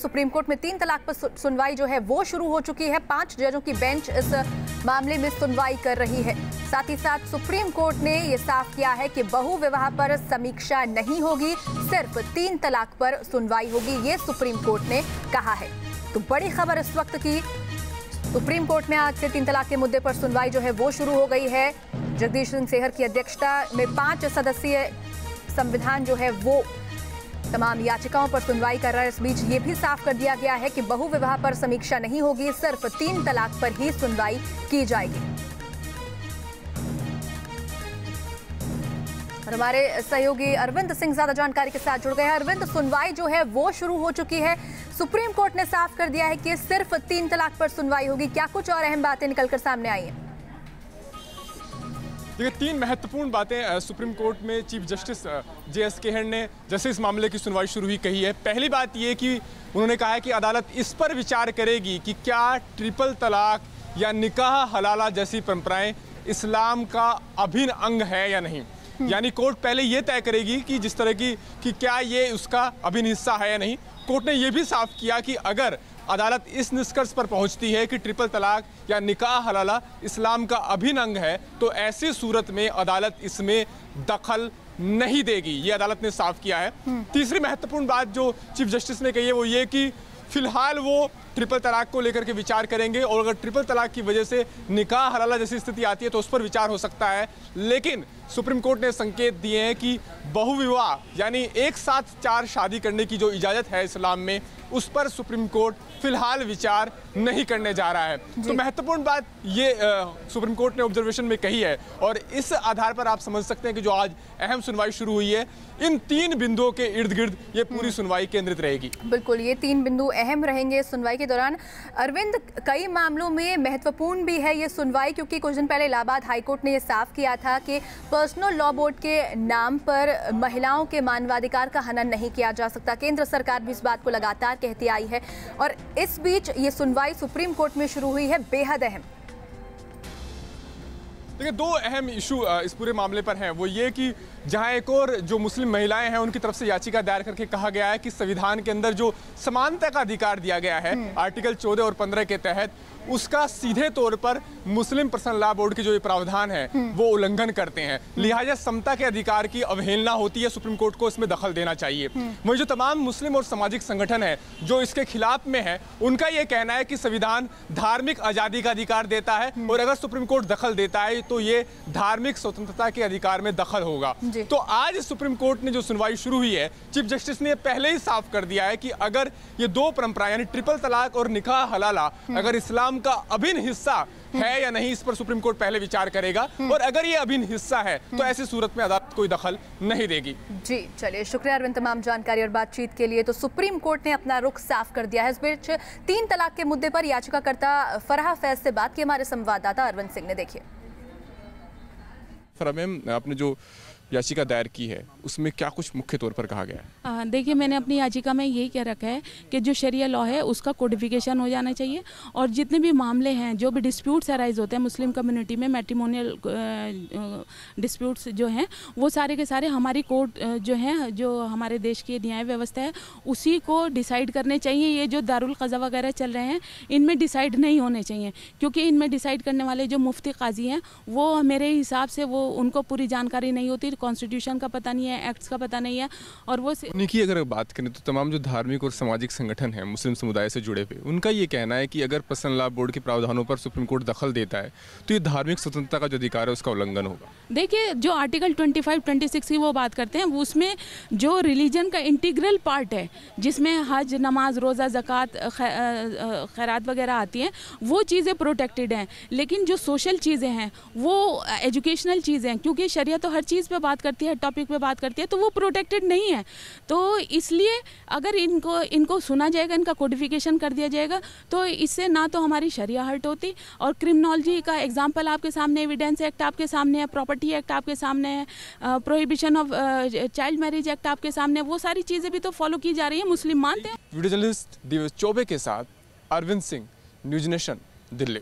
Supreme court में 3 तलाक पर सुनवाई जो है वो शुरू हो चुकी है। 5 जजों की बेंच इस मामले में सुनवाई कर रही है। साथ ही साथ सुप्रीम कोर्ट ने ये साफ किया है कि बहु विवाह पर समीक्षा नहीं होगी, सिर्फ 3 तलाक पर सुनवाई होगी, ये सुप्रीम कोर्ट ने कहा है। तो बड़ी खबर इस वक्त की, सुप्रीम कोर्ट में आज से 3 तलाक के मुद्दे पर सुनवाई जो है वो शुरू हो गई है। जगदीश सिंह सेहर की अध्यक्षता में 5 सदस्यीय संविधान जो है वो तमाम याचिकाओं पर सुनवाई कर रहा है। इस बीच ये भी साफ कर दिया गया है कि बहु विवाह पर समीक्षा नहीं होगी, सिर्फ 3 तलाक पर ही सुनवाई की जाएगी। और हमारे सहयोगी अरविंद सिंह ज्यादा जानकारी के साथ जुड़ गए हैं। अरविंद, सुनवाई जो है वो शुरू हो चुकी है। सुप्रीम कोर्ट ने साफ कर दिया है कि सिर्फ 3 तलाक पर सुनवाई होगी। क्या कुछ और अहम बातें निकलकर सामने आई हैं? देखिए, 3 महत्वपूर्ण बातें सुप्रीम कोर्ट में चीफ जस्टिस JS खेहर ने जैसे इस मामले की सुनवाई शुरू हुई कही है। पहली बात ये कि उन्होंने कहा है कि अदालत इस पर विचार करेगी कि क्या ट्रिपल तलाक या निकाह हलाला जैसी परंपराएं इस्लाम का अभिन्न अंग है या नहीं। यानी कोर्ट पहले ये तय करेगी कि जिस तरह की कि क्या ये उसका अभिन्न हिस्सा है या नहीं। कोर्ट ने यह भी साफ किया कि अगर अदालत इस निष्कर्ष पर पहुंचती है कि ट्रिपल तलाक या निकाह हलाला इस्लाम का अभिन्न अंग है, तो ऐसी सूरत में अदालत इसमें दखल नहीं देगी, ये अदालत ने साफ किया है। तीसरी महत्वपूर्ण बात जो चीफ जस्टिस ने कही है वो ये कि फिलहाल वो ट्रिपल तलाक को लेकर के विचार करेंगे और अगर ट्रिपल तलाक की वजह से निकाह हलाला जैसी स्थिति आती है तो उस पर विचार हो सकता है। लेकिन सुप्रीम कोर्ट ने संकेत दिए हैं कि बहुविवाह यानी एक साथ 4 शादी करने की जो इजाज़त है इस्लाम में, उस पर सुप्रीम कोर्ट फिलहाल विचार नहीं करने जा रहा है। तो महत्वपूर्ण बात ये सुप्रीम कोर्ट ने ऑब्जर्वेशन में कही है और इस आधार पर आप समझ सकते हैं कि जो आज अहम सुनवाई शुरू हुई है, इन 3 बिंदुओं के इर्द गिर्द ये पूरी सुनवाई केंद्रित रहेगी। बिल्कुल, ये 3 बिंदु अहम रहेंगे सुनवाई के दौरान। अरविंद, कई मामलों में महत्वपूर्ण भी है ये सुनवाई, क्योंकि कुछ दिन पहले इलाहाबाद हाईकोर्ट ने ये साफ किया था कि पर्सनल लॉ बोर्ड के नाम पर महिलाओं के मानवाधिकार का हनन नहीं किया जा सकता। केंद्र सरकार भी इस बात को लगातार कहती आई है और इस बीच ये सुनवाई सुप्रीम कोर्ट में शुरू हुई है, बेहद अहम। देखिए, 2 अहम इशू इस पूरे मामले पर हैं। वो ये कि जहां एक और जो मुस्लिम महिलाएं हैं उनकी तरफ से याचिका दायर करके कहा गया है कि संविधान के अंदर जो समानता का अधिकार दिया गया है आर्टिकल 14 और 15 के तहत, उसका सीधे तौर पर मुस्लिम पर्सनल लॉ बोर्ड के जो ये प्रावधान है वो उल्लंघन करते हैं। लिहाजा समता के अधिकार की अवहेलना होती है, सुप्रीम कोर्ट को इसमें दखल देना चाहिए। वही जो तमाम मुस्लिम और सामाजिक संगठन है जो इसके खिलाफ में है, उनका ये कहना है कि संविधान धार्मिक आज़ादी का अधिकार देता है और अगर सुप्रीम कोर्ट दखल देता है तो ये धार्मिक स्वतंत्रता के अधिकार में दखल होगा। तो आज सुप्रीम कोर्ट ने जो सुनवाई शुरू हुई है, चीफ जस्टिस ने पहले ही साफ कर दिया है कि अगर ये 2 परंपराएं यानी ट्रिपल तलाक और निकाह हलाला अगर इस्लाम का अभिन्न हिस्सा है या नहीं, इस पर सुप्रीम कोर्ट पहले विचार करेगा और अगर ये अभिन्न हिस्सा है तो ऐसी सूरत में अदालत कोई दखल नहीं देगी। जी चलिए, शुक्रिया अरविंद तमाम जानकारी और बातचीत के लिए। तो सुप्रीम कोर्ट ने अपना रुख साफ कर दिया है। इस बीच 3 तलाक के मुद्दे पर याचिकाकर्ता फराह फैज से बात की हमारे संवाददाता अरविंद सिंह ने। देखिए फराह मैम, आपने जो याचिका दायर की है उसमें क्या कुछ मुख्य तौर पर कहा गया है? देखिए, मैंने अपनी याचिका में यही कह रखा है कि जो शरिया लॉ है उसका कोडिफिकेशन हो जाना चाहिए और जितने भी मामले हैं, जो भी डिस्प्यूट्स अराइज होते हैं मुस्लिम कम्युनिटी में, मैट्रिमोनियल डिस्प्यूट्स जो हैं, वो सारे के सारे हमारी कोर्ट जो हैं, जो हमारे देश की न्याय व्यवस्था है, उसी को डिसाइड करने चाहिए। ये जो दारुल क़ज़ा वगैरह चल रहे हैं, इनमें डिसाइड नहीं होने चाहिए, क्योंकि इनमें डिसाइड करने वाले जो मुफ्ती काजी हैं वो मेरे हिसाब से वो उनको पूरी जानकारी नहीं होती, कॉन्स्टिट्यूशन का पता नहीं है, एक्ट्स का पता नहीं है। और वो उनकी अगर बात करें तो तमाम जो धार्मिक और सामाजिक संगठन हैं मुस्लिम समुदाय से जुड़े हुए, उनका ये कहना है कि अगर पर्सनल लॉ बोर्ड के प्रावधानों पर सुप्रीम कोर्ट दखल देता है तो ये धार्मिक स्वतंत्रता का जो अधिकार है उसका उल्लंघन होगा। देखिए, जो आर्टिकल 25-26 की वो बात करते हैं, उसमें जो रिलीजन का इंटीग्रल पार्ट है, जिसमें हज, नमाज, रोज़ा, ज़कात, खैरात वगैरह आती हैं, वो चीज़ें प्रोटेक्टेड हैं। लेकिन जो सोशल चीज़ें हैं, वो एजुकेशनल चीज़ें हैं, क्योंकि शरिया तो हर चीज़ पे बात करती है, टॉपिक पे बात करती है, तो वो प्रोटेक्टेड नहीं है। तो इसलिए अगर इनको सुना जाएगा, इनका कोडिफिकेशन कर दिया जाएगा, तो इससे ना तो हमारी शरिया हर्ट होती, और क्रिमिनोलॉजी का एग्जांपल आपके सामने, एविडेंस एक्ट आपके सामने है, प्रॉपर्टी एक्ट आपके सामने है, prohibition of child marriage act आपके सामने, वो सारी चीज़ें भी तो फॉलो की जा रही है, मुस्लिम मानते हैं। वीडियो जर्नलिस्ट दिव्य चौबे के साथ अरविंद सिंह, न्यूज़ नेशन, दिल्ली।